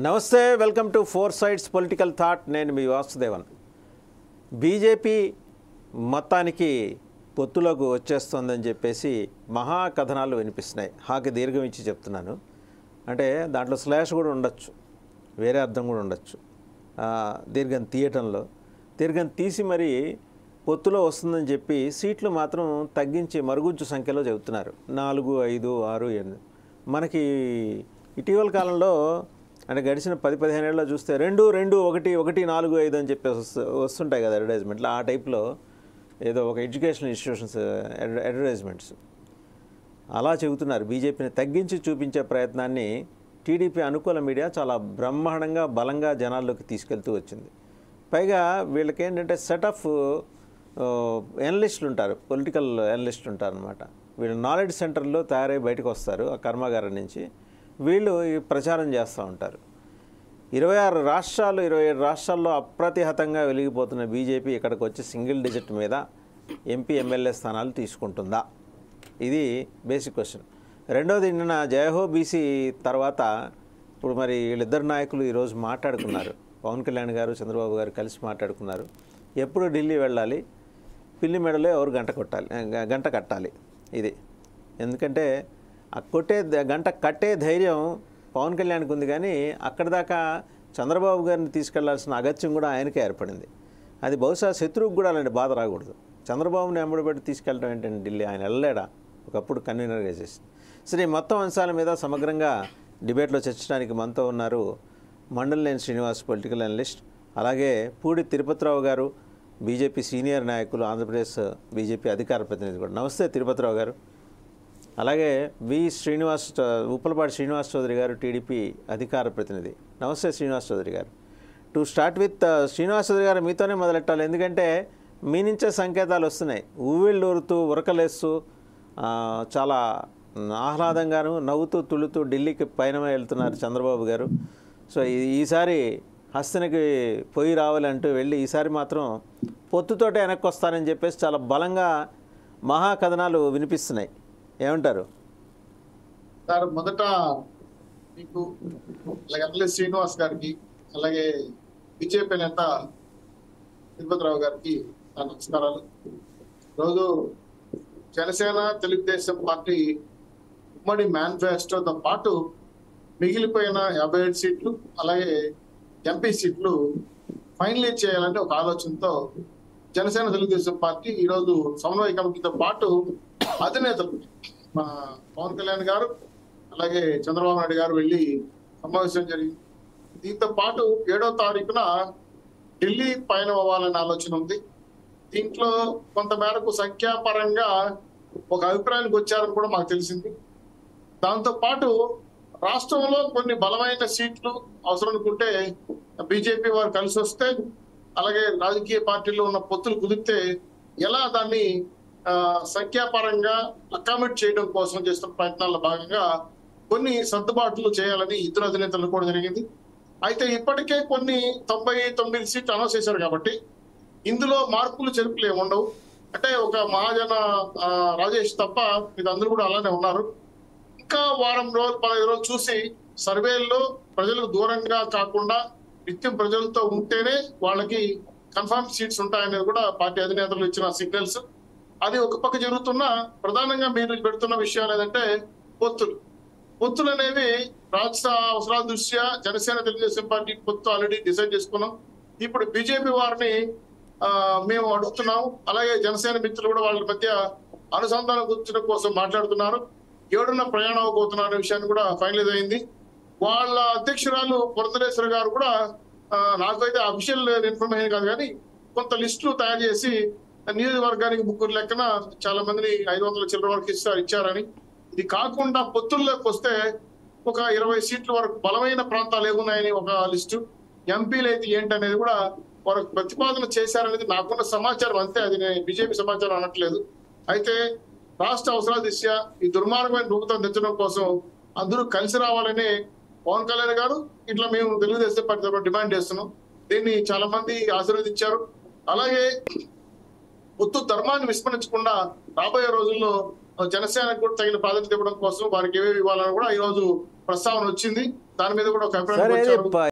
నమస్తే, welcome to four sides political thought. నేను మీ Vasudevan. BJP మొత్తానికి పొత్తులోకి వచ్చేస్తుందని చెప్పేసి మహా కథనాలు వినిపిస్తున్నాయి. హాకి దీర్ఘం ఇచ్చి చెప్తున్నాను. అంటే దాంట్లో స్లాష్ కూడా ఉండొచ్చు, వేరే అర్థం కూడా ఉండొచ్చు. దీర్ఘం తీయటంలో దీర్ఘం తీసి మరి పొత్తులో వస్తుందని చెప్పి సీట్లు మాత్రం తగ్గించి మరుగుజ్జు సంఖ్యలో చెబుతున్నారు. 4, 5, 6, 8. మనకి ఇటీవల కాలంలో అంటే గడిచిన 10-15 ఏళ్ళలో చూస్తే 2, 2, 1, 1, 4, 5 అని చెప్పేసి వస్తుంటాయి కదా అడ్వర్టైజ్మెంట్లు. ఆ టైప్లో ఏదో ఒక ఎడ్యుకేషనల్ ఇన్స్టిట్యూషన్స్ అడ్వర్టైజ్మెంట్స్ అలా చెబుతున్నారు. బీజేపీని తగ్గించి చూపించే ప్రయత్నాన్ని టీడీపీ అనుకూల మీడియా చాలా బ్రహ్మాండంగా బలంగా జనాల్లోకి తీసుకెళ్తూ వచ్చింది. పైగా వీళ్ళకి ఏంటంటే సెట్ ఆఫ్ ఎనలిస్టులు ఉంటారు, పొలిటికల్ ఎనలిస్టులు ఉంటారు అనమాట. వీళ్ళు నాలెడ్జ్ సెంటర్లో తయారై బయటకు వస్తారు ఆ కర్మాగారం నుంచి. వీళ్ళు ప్రచారం చేస్తూ ఉంటారు. 26 రాష్ట్రాలు 27 రాష్ట్రాల్లో అప్రతిహతంగా వెలిగిపోతున్న బీజేపీ ఇక్కడికి వచ్చి సింగిల్ డిజిట్ మీద ఎంపీ ఎమ్మెల్యే స్థానాలు తీసుకుంటుందా? ఇది బేసిక్ క్వశ్చన్. రెండోది, నిన్న జయహో బీసీ తర్వాత ఇప్పుడు మరి వీళ్ళిద్దరు నాయకులు ఈరోజు మాట్లాడుకున్నారు. పవన్ కళ్యాణ్ గారు, చంద్రబాబు గారు కలిసి మాట్లాడుకున్నారు. ఎప్పుడు ఢిల్లీ వెళ్ళాలి, పిల్లి మెడలో ఎవరు గంట కట్టాలి. ఇది ఎందుకంటే ఆ గంట కట్టే ధైర్యం పవన్ కళ్యాణ్కి ఉంది, కానీ అక్కడి దాకా చంద్రబాబు గారిని తీసుకెళ్లాల్సిన అగత్యం కూడా ఆయనకే ఏర్పడింది. అది బహుశా శత్రువుకు కూడా అలాంటి బాధ రాకూడదు. చంద్రబాబుని ఎంబడిపెట్టి తీసుకెళ్ళడం ఏంటంటే ఢిల్లీ ఆయన వెళ్ళలేడా, ఒకప్పుడు కన్వీనర్గా చేసి. సరే, మొత్తం అంశాల మీద సమగ్రంగా డిబేట్లో చర్చించడానికి మనతో ఉన్నారు మండలనేని శ్రీనివాస్, పొలిటికల్ అనలిస్ట్, అలాగే పూడి తిరుపతిరావు గారు, బీజేపీ సీనియర్ నాయకులు, ఆంధ్రప్రదేశ్ బీజేపీ అధికార ప్రతినిధి కూడా. నమస్తే తిరుపతిరావు గారు. అలాగే ఉప్పలపాటి శ్రీనివాస్ చౌదరి గారు, టీడీపీ అధికార ప్రతినిధి. నమస్తే శ్రీనివాస్ చౌదరి గారు. To start with Srinivas Chowdary గారు, మీతోనే మొదలెట్టాలి. ఎందుకంటే మీ నుంచే సంకేతాలు వస్తున్నాయి. ఊవిళ్ళూరుతూ ఉరకలేస్తూ చాలా ఆహ్లాదంగాను నవ్వుతూ తుళ్ళుతూ ఢిల్లీకి పైన వెళ్తున్నారు చంద్రబాబు గారు. సో ఈసారి హస్తినకి పోయి రావాలంటూ వెళ్ళి ఈసారి మాత్రం పొత్తుతోటే వెనక్కి వస్తానని చెప్పేసి చాలా బలంగా మహాకథనాలు వినిపిస్తున్నాయి. ఏమంటారు సార్? మొదట మీకు అలాగే శ్రీనివాస్ గారికి, అలాగే బీజేపీ నేత తిరుపతిరావు గారికి నా నమస్కారాలు. రోజు జనసేన తెలుగుదేశం పార్టీ ఉమ్మడి మేనిఫెస్టోతో పాటు మిగిలిపోయిన 57 సీట్లు అలాగే ఎంపీ సీట్లు ఫైనలైజ్ చేయాలంటే ఒక ఆలోచనతో జనసేన తెలుగుదేశం పార్టీ ఈరోజు సమన్వయ కమిటీతో పాటు అధినేతలు మా పవన్ కళ్యాణ్ గారు అలాగే చంద్రబాబు నాయుడు గారు వెళ్ళి సమావేశం జరిగింది. దీంతో పాటు 7వ తారీఖున ఢిల్లీ పయనం అవ్వాలనే ఆలోచన ఉంది. దీంట్లో కొంత మేరకు సంఖ్యాపరంగా ఒక అభిప్రాయానికి వచ్చారని కూడా మాకు తెలిసింది. దాంతో పాటు రాష్ట్రంలో కొన్ని బలమైన సీట్లు అవసరం అనుకుంటే బీజేపీ వారు కలిసి వస్తే, అలాగే రాజకీయ పార్టీల్లో ఉన్న పొత్తులు కుదిరితే ఎలా దాన్ని సంఖ్యాపరంగా అకామిడేట్ చేయడం కోసం చేస్తున్న ప్రయత్నాల్లో భాగంగా కొన్ని సర్దుబాట్లు చేయాలని ఇద్దరు అధినేతలు కూడా జరిగింది. అయితే ఇప్పటికే కొన్ని 99 సీట్లు అనౌన్స్ చేశారు కాబట్టి ఇందులో మార్పులు చేర్పులు ఏమి ఉండవు. అంటే ఒక మహాజన రాజేష్ తప్ప ఇది అందరూ కూడా అలానే ఉన్నారు. ఇంకా వారం రోజులు 15 రోజులు చూసి సర్వేల్లో ప్రజలకు దూరంగా కాకుండా నిత్యం ప్రజలతో ఉంటేనే వాళ్ళకి కన్ఫర్మ్ సీట్స్ ఉంటాయనేది కూడా పార్టీ అధినేతలు ఇచ్చిన సిగ్నల్స్. అది ఒక పక్క జరుగుతున్న ప్రధానంగా మీరు పెడుతున్న విషయాలు ఏదంటే పొత్తులు అనేవి రాష్ట్ర అవసరాల దృష్ట్యా జనసేన తెలుగుదేశం పార్టీ పొత్తు ఆల్రెడీ డిసైడ్ చేసుకున్నాం. ఇప్పుడు బీజేపీ వారిని మేము అడుగుతున్నాం. అలాగే జనసేన మిత్రులు కూడా వాళ్ళ మధ్య అనుసంధానం కూర్చడం కోసం మాట్లాడుతున్నారు. 7న ప్రయాణం అవబోతున్నారు అనే విషయాన్ని కూడా ఫైనలైజ్ అయింది. వాళ్ళ అధ్యక్షురాలు పురంధరేశ్వరి గారు కూడా నాకైతే అఫీషియల్ ఇన్ఫర్మేషన్ కాదు కానీ కొంత లిస్టులు తయారు చేసి నియోజకవర్గానికి 3 లెక్కన చాలా మందిని 500 చిల్లర వరకు ఇచ్చారని. ఇది కాకుండా పొత్తుల్లోకి వస్తే ఒక 20 సీట్ల వరకు బలమైన ప్రాంతాలు ఏమున్నాయని ఒక లిస్టు, ఎంపీలు అయితే ఏంటనేది కూడా వారు ప్రతిపాదన చేశారనేది నాకున్న సమాచారం. అంతే, అది నేను బీజేపీ సమాచారం అనట్లేదు. అయితే రాష్ట్ర అవసరాల దృష్ట్యా ఈ దుర్మార్గమైన ప్రభుత్వం తెచ్చడం కోసం అందరూ కలిసి రావాలని పవన్ కళ్యాణ్ గారు ఇట్లా మేము తెలుగుదేశం పార్టీ డిమాండ్ చేస్తున్నాం. దీన్ని చాలా మంది ఆశీర్వదించారు. అలాగే పొత్తు ధర్మాన్ని విస్మరించకుండా రాబోయే రోజుల్లో జనసేనకు కూడా తగిన ప్రాధాన్యత ఇవ్వడం కోసం వారికి ఏవేవి ఇవ్వాలని కూడా ఈ రోజు ప్రస్తావన వచ్చింది. దాని మీద కూడా ఒక సరే అభిప్రాయం అది